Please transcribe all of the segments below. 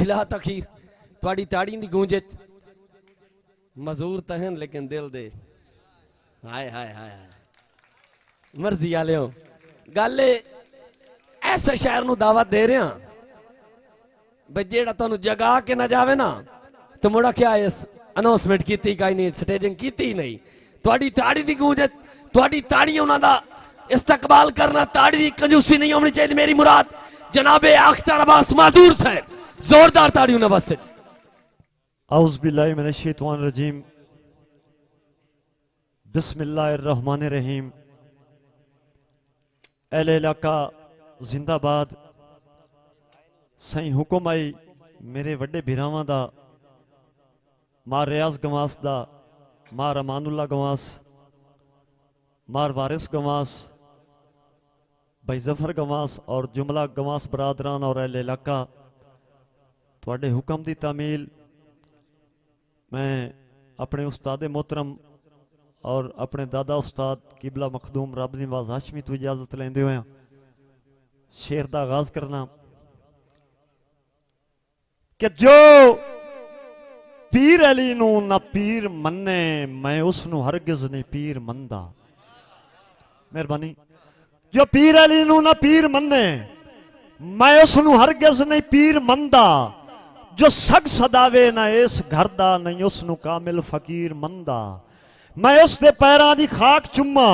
बिला तखीर थोड़ी ताड़ी दी गूंज मजूर तहन लेकिन दिल दे हाय हाय हाय मर्जी आले हो गल ऐसे शहर नू दावत दे रहे हैं भाई जेड़ा तुहानू जगा के ना जावे ना तो मुड़ा क्या इस अनाउंसमेंट की कहीं नहीं स्टेजिंग की नहीं थोड़ी ताड़ी दी गूंज थोड़ी ताड़ी उन्हां दा इस्तकबाल करना ताड़ी दी कंजूसी नहीं होनी चाहिए मेरी मुराद जनाबे अख्तर अब्बास माजूर साहब जोरदार ताड़ी उन्हें बस औज़ु बिल्लाहि मिनश शैतानिर रजीम बिस्मिल्लाहिर रहमानिर रहीम अहले इलाका जिंदाबाद सही हुक्म आई मेरे वड्डे भिरावां दा मार रियाज गवास दा मार अमानुल्ला गवास मार वारिस गवास भाई जफर गवास और जुमला गवास बरादरान और अहले इलाका तुहाडे हुक्म दी तामील मैं अपने उस्ताद मोहतरम और अपने दादा उस्ताद किबला मखदूम रब निवाज हाशमी तो इजाजत लेंदे हुए शेर दा आगाज करना कि जो पीर अली नू ना पीर मन्ने मैं उसनू हरगिज नहीं पीर मंदा मेहरबानी जो पीर अली नू ना पीर मन्ने मैं उसनू हरगिज नहीं पीर मंदा जो सग सदावे ना इस घर दा नहीं उसनू कामिल फकीर मंदा मैं उसके पैरां दी खाक चुम्मा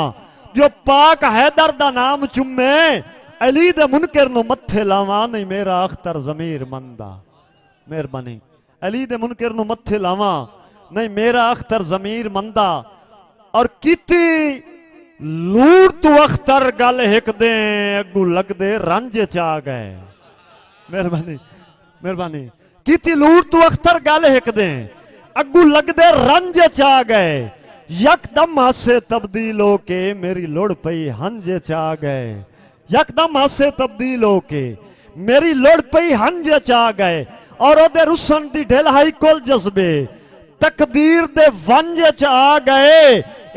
जो पाक हैदर दा नाम चुम्मे अली दे मुनकर नू मत्थे लावा नहीं मेरा अख्तर जमीर मंदा मेहरबानी अली दे मुनकर नू मत्थे लावा नहीं मेरा अख्तर जमीर मंदा और किती लूर तू अख्तर गल हिक दे अगू लग दे रंज चा गए मेहरबानी मेहरबानी किती लूर तू अख्तर गल हिक दे अगू लग दे रंज चा गए यकदम हासे तब्दील होके मेरी लोड़ पई हंज चा गए यकदम हासे तब्दील होके मेरी लोड़ पई हंज चा गए और ओदे रुसन दी ढिलाई कोल जज्बे तकदीर दे वंज च आ गए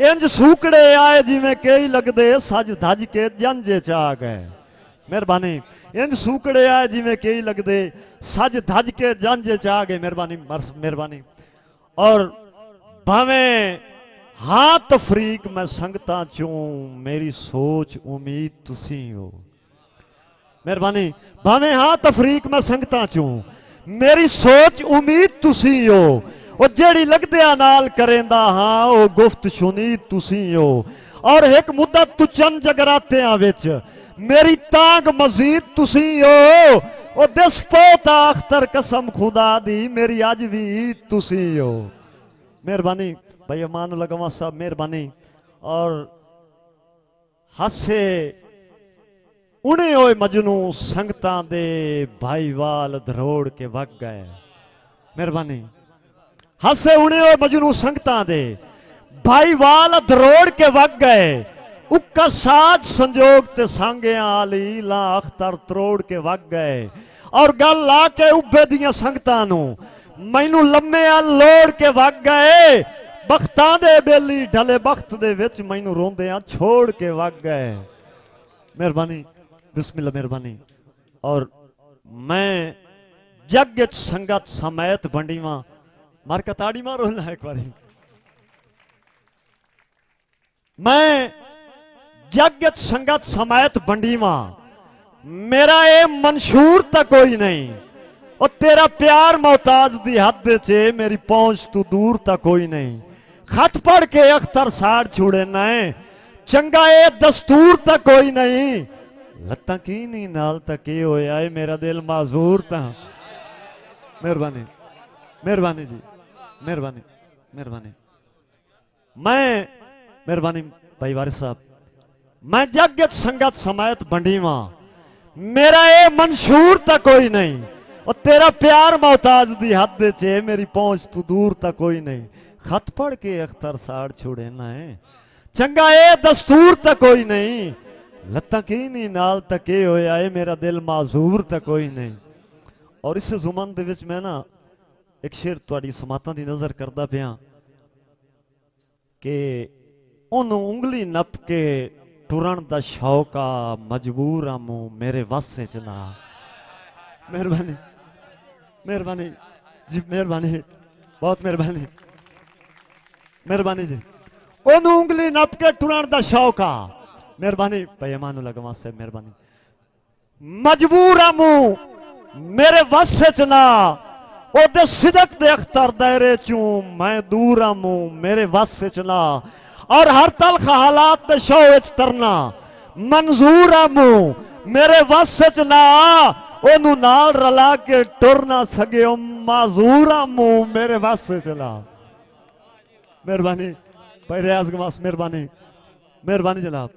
इंज सूकड़े आए जिवें कई लगदे सज धज के जंज च आ गए मेहरबानी इंज सूकड़े आए जिवें कई लगदे सज धज के जंज च आ गए मेहरबानी मेहरबानी और भावें हाँ तफरीक मैं संगतां चों मेरी सोच उम्मीद तुसी हो मेहरबानी भावें हाँ तफरीक मैं संगतां चों मेरी सोच उम्मीद तुसी हो वो जेड़ी लगदिया नाल करेंदा हाँ वो गुफ्त शुनीद तुसी हो और एक मुद्दत तू चंद जगरातियां विच मेरी तांग मजीद तुसी हो वो दिस पोता अख्तर कसम खुदा दी मेरी अज भी ईद तुसी हो मेहरबानी भाई अमान लगवा साहब मेहरबानी और हासे उड़े होए मजनू संगतां दे भाईवाल धरोड़ के वग गए मेहरबानी हासे उड़े होए मजनू संगतां दे भाईवाल धरोड़ के वग गए उक्का साज संजोग ते सांगिया आली ला अख्तर त्रोड़ के वग गए और गल ला के उब्बे दियां संगतां नू मैनू लम्मे लोड़ के वग गए बख्तां दे बेली ढले बख्त दे विच मैनू रोंदियां छोड़ के वग गए मेहरबानी बिस्मिल्लाह मेहरबानी और मैं जग संगत समैत बंडीवा मार का ताड़ी मारो ना एक बारी मैं जग संगत समैत बंडीवा मेरा ये मंशूर तक कोई नहीं और तेरा प्यार मोहताज दी हद चे मेरी पहुंच तू दूर तक कोई नहीं खत पढ़ के अख्तर साड़ छुड़े नए चंगा ए दस्तूर तक कोई नहीं लत्ता की नहीं नाल तक ये होया है मेरा दिल माजूर था मेहरबानी मेहरबानी जी मेहरबानी मेहरबानी मैं मेहरबानी भाई वारिस साहब मैं जगत संगत समायत बंडीवा मेरा ये मंशूर तक कोई नहीं और तेरा प्यार मोहताज दी हद चे मेरी पहुंच तू दूर तक कोई नहीं खत पढ़ के अख्तर साड़ छोड़े ना है चंगा ए दस्तूर तक कोई नहीं लत्ता की नहीं नाल तक ये होया है मेरा दिल माजूर तक कोई नहीं और इस जुमन दे विच मैं ना एक शेर तुहाडी समातां दी नजर करदा पिया कि ओनू उंगली नप के टुरन दा शौक आ मजबूर आ मेरे वस च ना मेहरबानी मेहरबानी जी, मेहरबानी, बहुत मेहरबानी, मेहरबानी जी। ओनू उंगली नप के टुरण दा शौक आ। मेहरबानी भाई अमानु लगवा से मेहरबानी। मजबूर आ मुंह मेरे वस च ना, ओदे सिदक दे अख्तर दायरे चूं मैं दूर आ मुंह मेरे वस च ना, और हर तलख हालात दे शौ च तरना मंजूर आ मुंह मेरे वस च ना, ओनू नाल रला के टुर ना सके माजूर आ मुंह मेरे वस च ना। मेहरबानी भाई रियाज गवास, मेहरबानी, मेहरबानी जनाब।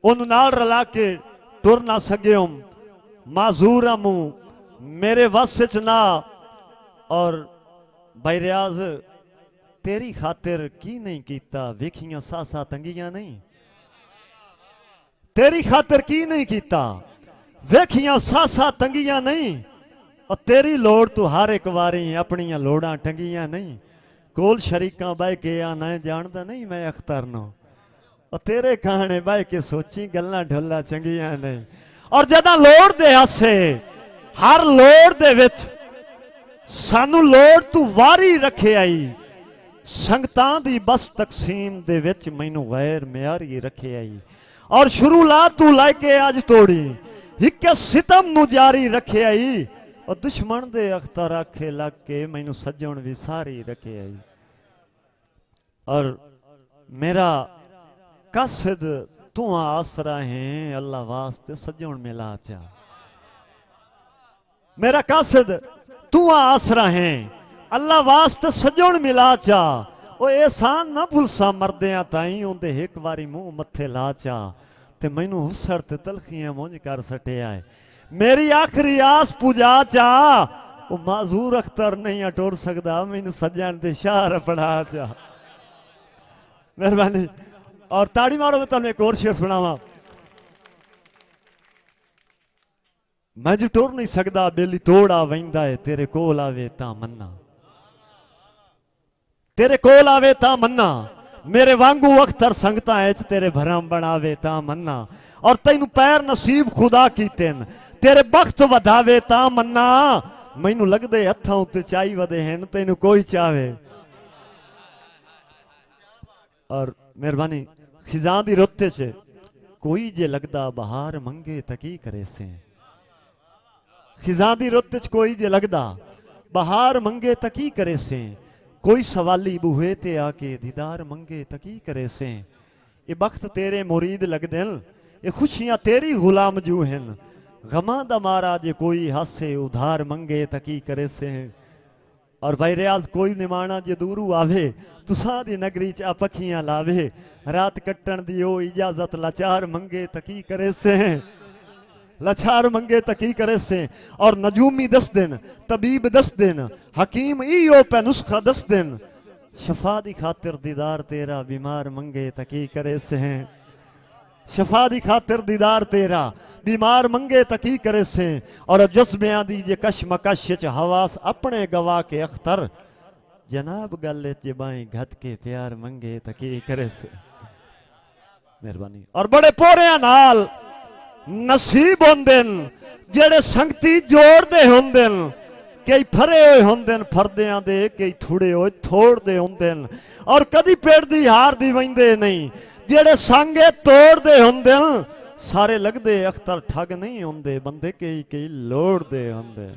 ओनू नाल रला के टुर ना सके माजूर आ मुंह मेरे वस च ना। और भाई रियाज तेरी खातिर की नहीं कीता, वेखियां सासा तंगियां नहीं, तेरी खातिर की नहीं कीता, वेखियां सासा तंगियां नहीं, और तेरी लोड़ तू हर एक वारी अपनियां लोड़ां टंगियां नहीं। कोल शरीकां बह के आना जानदा नहीं मैं अख्तर नो, और तेरे कहाने बह के सोची गल्लां ढोला चंगियां नहीं। और जदा लोड़ दे हासे हर लोड़ दे विच सानू लोड़ तू वारी रखे आई, संगतां दी बस तकसीम दे विच मैनू गैर म्यारी रखे आई। और शुरू ला तू लाके अज तोड़ी हिक सितम नू जारी रखे आई, और दुश्मन दे अख्तर आखे लग के मैनू सजण भी सारी रखे आई। और मेरा कसद तू आसरा है अल्लाह वास्ते सजण मिला चा, मेरा कसद तू आसरा है अल्लाह वास्ते सजण मिला चा। ओ एहसान ना भुलसा मरदियां ताई उंदे एक बारी मुंह मथे ला चा, ते मैनू हुसर ते तलखियां मुंज कर सटिया है। मेरी आखिरी आस पुजा चा, ओ माजूर अख्तर नहीं अटोर सकदा मैनू सजण दे शार पढ़ा चा। मेहरबानी, और ताड़ी मारो मैं तुहानू एक और शेर सुनावा। मैं जो टुर नहीं सकदा बेली तोड़ा वहिंदा है, तेरे कोल आवे ता मन्ना, तेरे कोल आवे ता मन्ना, मेरे वांगू अख्तर संगता है तेरे भरम बनावे ता मन्ना। और तैनू पैर नसीब खुदा कीतेन तेरे बख्त वधावे ता मन्ना, मैनू लगदे हत्थां उत्ते चाई वदे हैं तैनू कोई चावे। और मेहरबानी खिजां दी रुत च कोई जे लगदा बहार मंगे तकी करे से, खिजां दी रुत च कोई जे लगदा बहार मंगे तकी करे से, कोई सवाली बूहे ते आके दीदार मंगे तकी करे से। ये बख्त तेरे मुरीद लगदे न, ये खुशियां तेरी गुलाम जू हैं, गमा दा मारा जे कोई हासे उधार मंगे तकी करे से। और भाई रियाज कोई निमाना जे दूरू आवे तुसा दी नगरी च पखियां लावे, रात कट्टन दी ओ इजाजत लाचार मंगे तकी करे से, लाचार मंगे तकी करे से। और नजूमी दस दिन तबीब दस दिन हकीम इो पे नुस्खा दस दिन, शफा दी खातिर दीदार तेरा बीमार मंगे तकी करे से, शफा दी खातिर दीदार तेरा बीमार मंगे तकी करे से। और जज्बियां दी जे कशमकश च हवास अपने गवा के अख्तर, जनाब गल च बाई घत के प्यार मंगे तकी करे से। मेहरबानी। और बड़े पोरियां नाल नसीब होंदे न जेड़े संगती जोड़दे होंदे न, कई फरे होए होंदे न फरदियां दे, कई थोड़े होए थोड़दे होंदे न। और कदी पेड़ दी हार दी वंदे नहीं, जेड़े संगे तोड़दे होंदे न सारे लगदे अख्तर ठग नहीं होंदे, बंदे कई कई लोड़दे होंदे।